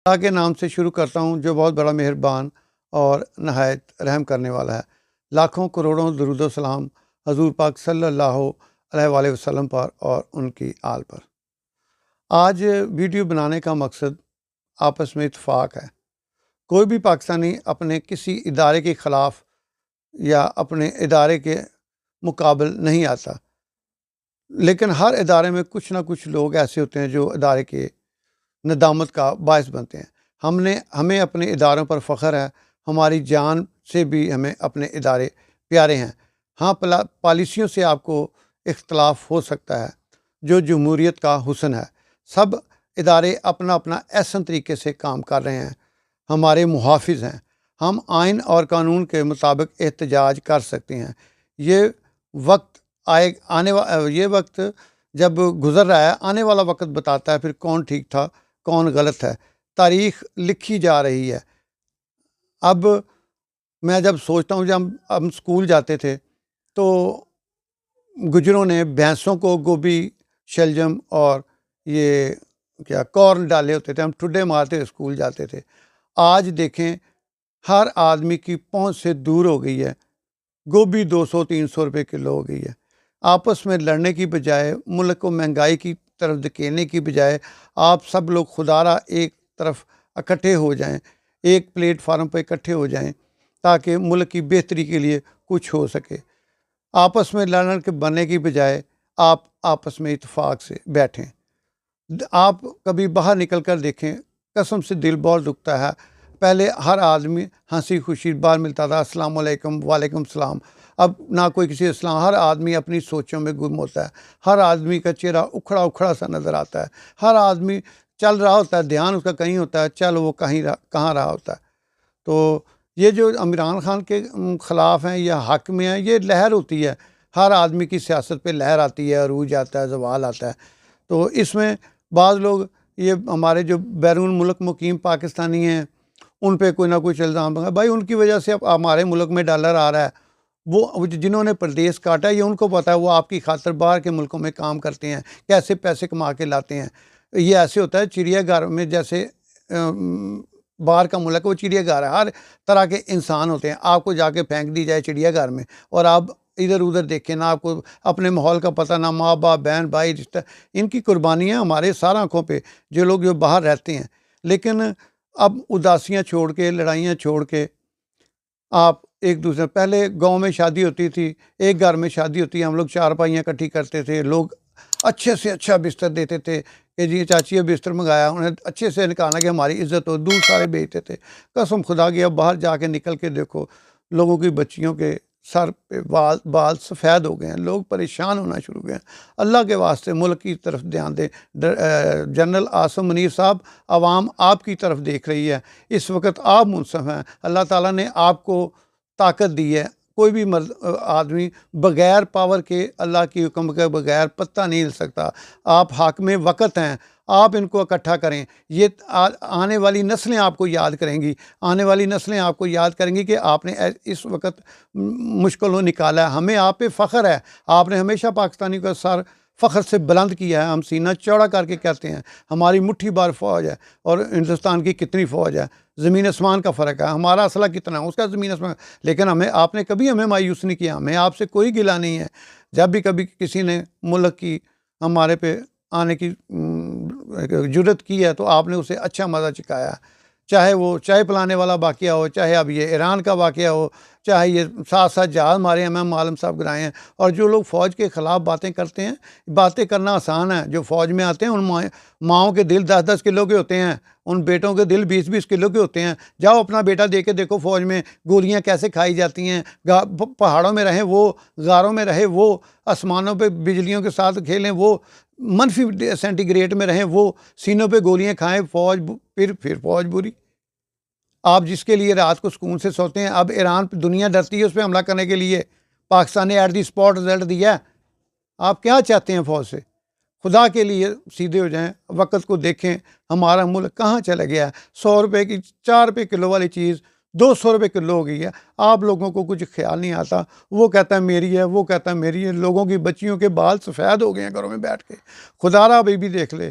اللہ کے نام سے شروع کرتا ہوں جو بہت بڑا مہربان اور نہایت رحم کرنے والا ہے۔ لاکھوں کروڑوں درود و سلام حضور پاک صلی اللہ علیہ وآلہ وسلم پر اور ان کی آل پر۔ آج ویڈیو بنانے کا مقصد آپس میں اتفاق ہے۔ کوئی بھی پاکستانی اپنے کسی ادارے کے خلاف یا اپنے ادارے کے مقابل نہیں آتا، لیکن ہر ادارے میں کچھ نہ کچھ لوگ ایسے ہوتے ہیں جو ادارے کے ندامت کا باعث بنتے ہیں۔ ہمیں اپنے اداروں پر فخر ہے، ہماری جان سے بھی ہمیں اپنے ادارے پیارے ہیں۔ ہاں، پالیسیوں سے آپ کو اختلاف ہو سکتا ہے، جو جمہوریت کا حسن ہے۔ سب ادارے اپنا اپنا احسن طریقے سے کام کر رہے ہیں، ہمارے محافظ ہیں۔ ہم آئین اور قانون کے مطابق احتجاج کر سکتے ہیں۔ یہ وقت جب گزر رہا ہے، آنے والا وقت بتاتا ہے پھر کون ٹھیک تھا کون غلط ہے۔ تاریخ لکھی جا رہی ہے۔ اب میں جب سوچتا ہوں، جب ہم اسکول جاتے تھے تو گجروں نے بھینسوں کو گوبھی، شلجم اور یہ کارن ڈالے ہوتے تھے، ہم ٹھڈے مارتے اسکول جاتے تھے۔ آج دیکھیں، ہر آدمی کی پہنچ سے دور ہو گئی ہے۔ گوبھی 200-300 روپے کلو ہو گئی ہے۔ آپس میں لڑنے کی بجائے، ملک کو مہنگائی کی طرف دھکیلنے کی بجائے، آپ سب لوگ خدارہ ایک طرف اکٹھے ہو جائیں، ایک پلیٹ فارم پہ اکٹھے ہو جائیں تاکہ ملک کی بہتری کے لیے کچھ ہو سکے۔ آپس میں لڑنے کے بننے کی بجائے آپ آپس میں اتفاق سے بیٹھیں۔ آپ کبھی باہر نکل کر دیکھیں، قسم سے دل بہت دکھتا ہے۔ پہلے ہر آدمی ہنسی خوشی باہر ملتا تھا، السلام علیکم، وعلیکم السلام۔ اب نہ کوئی کسی اسلام، ہر آدمی اپنی سوچوں میں گم ہوتا ہے۔ ہر آدمی کا چہرہ اکھڑا اکھڑا سا نظر آتا ہے۔ ہر آدمی چل رہا ہوتا ہے، دھیان اس کا کہیں ہوتا ہے، چل وہ کہاں رہا ہوتا ہے۔ تو یہ جو عمران خان کے خلاف ہیں یا حق میں ہیں، یہ لہر ہوتی ہے۔ ہر آدمی کی سیاست پہ لہر آتی ہے، عروج آتا ہے، زوال آتا ہے۔ تو اس میں بعض لوگ، یہ ہمارے جو بیرون ملک مقیم پاکستانی ہیں، ان پہ کوئی نہ کوئی الزام لگا۔ بھائی، ان کی وجہ سے اب ہمارے ملک میں ڈالر آ رہا ہے۔ وہ جنہوں نے پردیس کاٹا ہے، یہ ان کو پتہ ہے، وہ آپ کی خاطر باہر کے ملکوں میں کام کرتے ہیں، کیسے پیسے کما کے لاتے ہیں۔ یہ ایسے ہوتا ہے چڑیا گھر میں، جیسے باہر کا ملک وہ چڑیا گھر ہے، ہر طرح کے انسان ہوتے ہیں۔ آپ کو جا کے پھینک دی جائے چڑیا گھر میں اور آپ ادھر ادھر دیکھیں، نہ آپ کو اپنے ماحول کا پتہ، نہ ماں باپ، بہن بھائی، رشتہ۔ ان کی قربانیاں ہمارے سارے آنکھوں پہ، جو لوگ جو باہر رہتے ہیں۔ لیکن اب اداسیاں چھوڑ کے، لڑائیاں چھوڑ کے، آپ ایک دوسرے، پہلے گاؤں میں شادی ہوتی تھی، ایک گھر میں شادی ہوتی ہے، ہم لوگ چارپائیاں اکٹھی کرتے تھے، لوگ اچھے سے اچھا بستر دیتے تھے کہ جی چاچی نے بستر منگایا، انہیں اچھے سے نکالنا کہ ہماری عزت ہو، دودھ سارے بیچتے تھے۔ قسم خدا کی، اب باہر جا کے نکل کے دیکھو، لوگوں کی بچیوں کے سر پہ بال سفید ہو گئے ہیں، لوگ پریشان ہونا شروع ہو گئے ہیں۔ اللہ کے واسطے ملک کی طرف دھیان دیں۔ جنرل عاصم منیر صاحب، عوام آپ کی طرف دیکھ رہی ہے، اس وقت آپ منصف ہیں۔ اللہ تعالیٰ نے آپ کو طاقت دی ہے۔ کوئی بھی آدمی بغیر پاور کے، اللہ کی حکم کے بغیر پتہ نہیں ہل سکتا۔ آپ حاکم وقت ہیں، آپ ان کو اکٹھا کریں۔ یہ آنے والی نسلیں آپ کو یاد کریں گی، آنے والی نسلیں آپ کو یاد کریں گی کہ آپ نے اس وقت مشکلوں نکالا ہے۔ ہمیں آپ پہ فخر ہے، آپ نے ہمیشہ پاکستانی کا سر فخر سے بلند کیا ہے۔ ہم سینہ چوڑا کر کے کہتے ہیں ہماری مٹھی بھر فوج ہے، اور ہندوستان کی کتنی فوج ہے، زمین آسمان کا فرق ہے۔ ہمارا اسلحہ کتنا ہے، اس کا زمین آسمان۔ لیکن آپ نے کبھی ہمیں مایوس نہیں کیا، ہمیں آپ سے کوئی گلہ نہیں ہے۔ جب بھی کبھی کسی نے ملک کی ہمارے پہ آنے کی جرت کی ہے تو آپ نے اسے اچھا مزہ چکھایا، چاہے وہ چائے پلانے والا واقعہ ہو، چاہے اب یہ ایران کا واقعہ ہو، چاہے یہ ساتھ ساتھ جہاز ہمارے ایم عالم صاحب گرائے ہیں۔ اور جو لوگ فوج کے خلاف باتیں کرتے ہیں، باتیں کرنا آسان ہے۔ جو فوج میں آتے ہیں، ان ماؤں کے دل 10-10 کلو کے ہوتے ہیں، ان بیٹوں کے دل 20-20 کلو کے ہوتے ہیں۔ جاؤ اپنا بیٹا دے کے دیکھو فوج میں گولیاں کیسے کھائی جاتی ہیں۔ پہاڑوں میں رہیں وہ، غاروں میں رہے وہ، آسمانوں پہ بجلیوں کے ساتھ کھیلیں وہ، منفی سینٹی گریڈ میں رہیں وہ، سینوں پہ گولیاں کھائیں فوج، پھر فوج بری۔ آپ جس کے لیے رات کو سکون سے سوتے ہیں، اب ایران پہ دنیا ڈرتی ہے اس پہ حملہ کرنے کے لیے، پاکستان نے ایٹ دی اسپاٹ رزلٹ دیا ہے۔ آپ کیا چاہتے ہیں فوج سے؟ خدا کے لیے سیدھے ہو جائیں، وقت کو دیکھیں، ہمارا ملک کہاں چلا گیا ہے۔ 100 روپے کی 4 روپے کلو والی چیز 200 روپے کلو ہو گئی ہے۔ آپ لوگوں کو کچھ خیال نہیں آتا، وہ کہتا ہے میری ہے، وہ کہتا ہے میری ہے۔ لوگوں کی بچیوں کے بال سفید ہو گئے ہیں گھروں میں بیٹھ کے۔ خدا را ابھی بھی دیکھ لے،